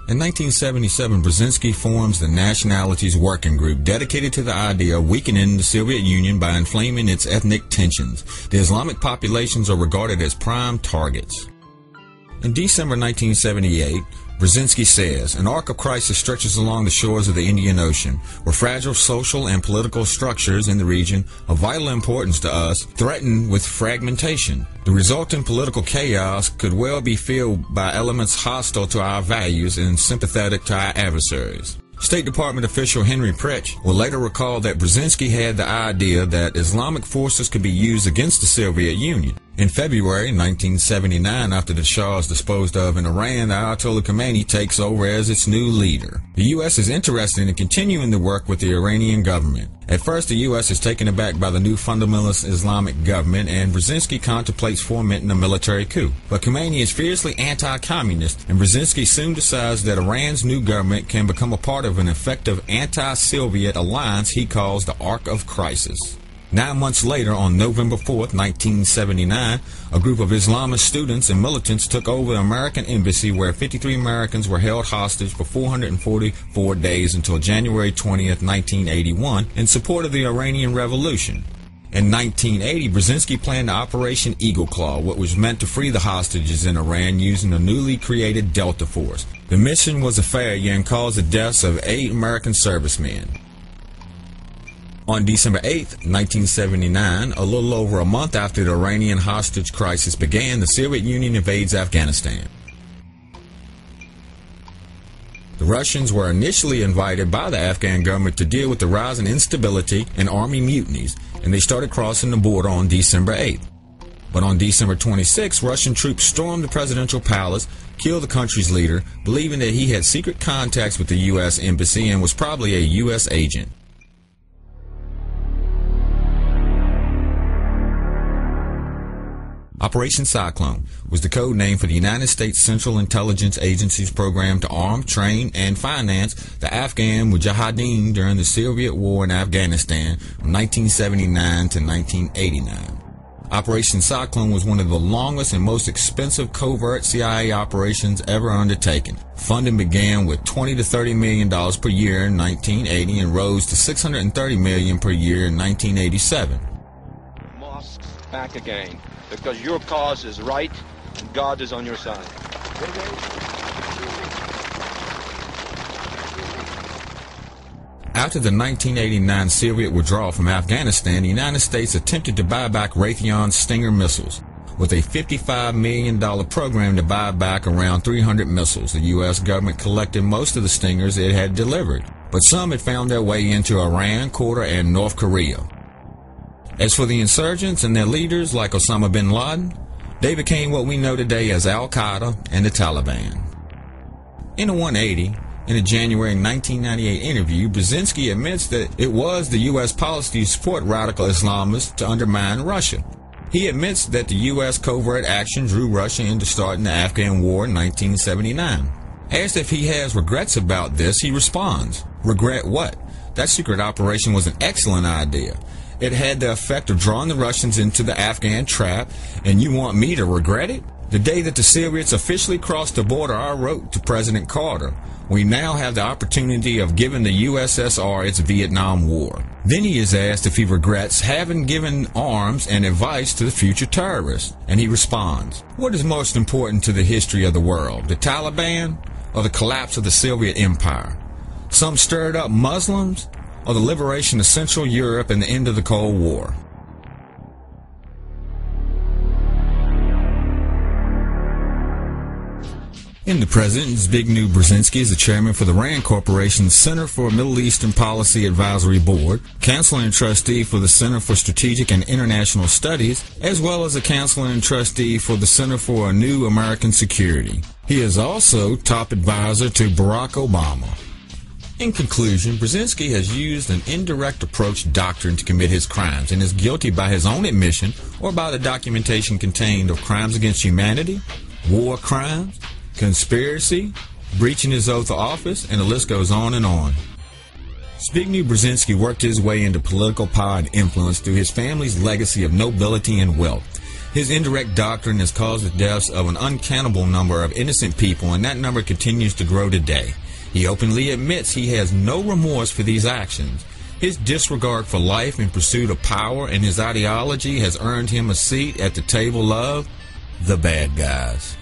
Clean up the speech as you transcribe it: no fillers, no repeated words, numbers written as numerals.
In 1977, Brzezinski forms the Nationalities Working Group dedicated to the idea of weakening the Soviet Union by inflaming its ethnic tensions. The Islamic populations are regarded as prime targets. In December 1978, Brzezinski says, an arc of crisis stretches along the shores of the Indian Ocean, where fragile social and political structures in the region of vital importance to us threaten with fragmentation. The resulting political chaos could well be filled by elements hostile to our values and sympathetic to our adversaries. State Department official Henry Pritch will later recall that Brzezinski had the idea that Islamic forces could be used against the Soviet Union. In February 1979, after the Shah is disposed of in Iran, the Ayatollah Khomeini takes over as its new leader. The U.S. is interested in continuing to work with the Iranian government. At first, the U.S. is taken aback by the new fundamentalist Islamic government, and Brzezinski contemplates fomenting a military coup. But Khomeini is fiercely anti-communist, and Brzezinski soon decides that Iran's new government can become a part of an effective anti-Soviet alliance he calls the Arc of Crisis. 9 months later, on November 4th, 1979, a group of Islamist students and militants took over the American embassy, where 53 Americans were held hostage for 444 days until January 20th, 1981, in support of the Iranian Revolution. In 1980, Brzezinski planned Operation Eagle Claw, what was meant to free the hostages in Iran using a newly created Delta Force. The mission was a failure and caused the deaths of 8 American servicemen. On December 8, 1979, a little over a month after the Iranian hostage crisis began, the Soviet Union invades Afghanistan. The Russians were initially invited by the Afghan government to deal with the rising instability and army mutinies, and they started crossing the border on December 8. But on December 26, Russian troops stormed the presidential palace, killed the country's leader, believing that he had secret contacts with the U.S. embassy and was probably a U.S. agent. Operation Cyclone was the code name for the United States Central Intelligence Agency's program to arm, train, and finance the Afghan Mujahideen during the Soviet War in Afghanistan from 1979 to 1989. Operation Cyclone was one of the longest and most expensive covert CIA operations ever undertaken. Funding began with $20 to $30 million per year in 1980 and rose to $630 million per year in 1987. Mosques back again, because your cause is right and God is on your side. After the 1989 Soviet withdrawal from Afghanistan, the United States attempted to buy back Raytheon's Stinger missiles. With a $55 million program to buy back around 300 missiles, the U.S. government collected most of the Stingers it had delivered, but some had found their way into Iran, Qatar, and North Korea. As for the insurgents and their leaders like Osama bin Laden, they became what we know today as Al-Qaeda and the Taliban. In a 180, in a January 1998 interview, Brzezinski admits that it was the U.S. policy to support radical Islamists to undermine Russia. He admits that the U.S. covert action drew Russia into starting the Afghan War in 1979. Asked if he has regrets about this, he responds, "Regret what? That secret operation was an excellent idea. It had the effect of drawing the Russians into the Afghan trap, and you want me to regret it?" The day that the Soviets officially crossed the border, I wrote to President Carter, "We now have the opportunity of giving the USSR its Vietnam War." Then he is asked if he regrets having given arms and advice to the future terrorists, and he responds, "What is most important to the history of the world, the Taliban or the collapse of the Soviet Empire? Some stirred up Muslims or the liberation of Central Europe and the end of the Cold War?" In the present, Zbigniew Brzezinski is the chairman for the RAND Corporation's Center for Middle Eastern Policy Advisory Board, counselor and trustee for the Center for Strategic and International Studies, as well as a counselor and trustee for the Center for a New American Security. He is also top advisor to Barack Obama. In conclusion, Brzezinski has used an indirect approach doctrine to commit his crimes and is guilty by his own admission or by the documentation contained of crimes against humanity, war crimes, conspiracy, breaching his oath of office, and the list goes on and on. Zbigniew Brzezinski worked his way into political power and influence through his family's legacy of nobility and wealth. His indirect doctrine has caused the deaths of an uncountable number of innocent people, and that number continues to grow today. He openly admits he has no remorse for these actions. His disregard for life in pursuit of power and his ideology has earned him a seat at the table of the bad guys.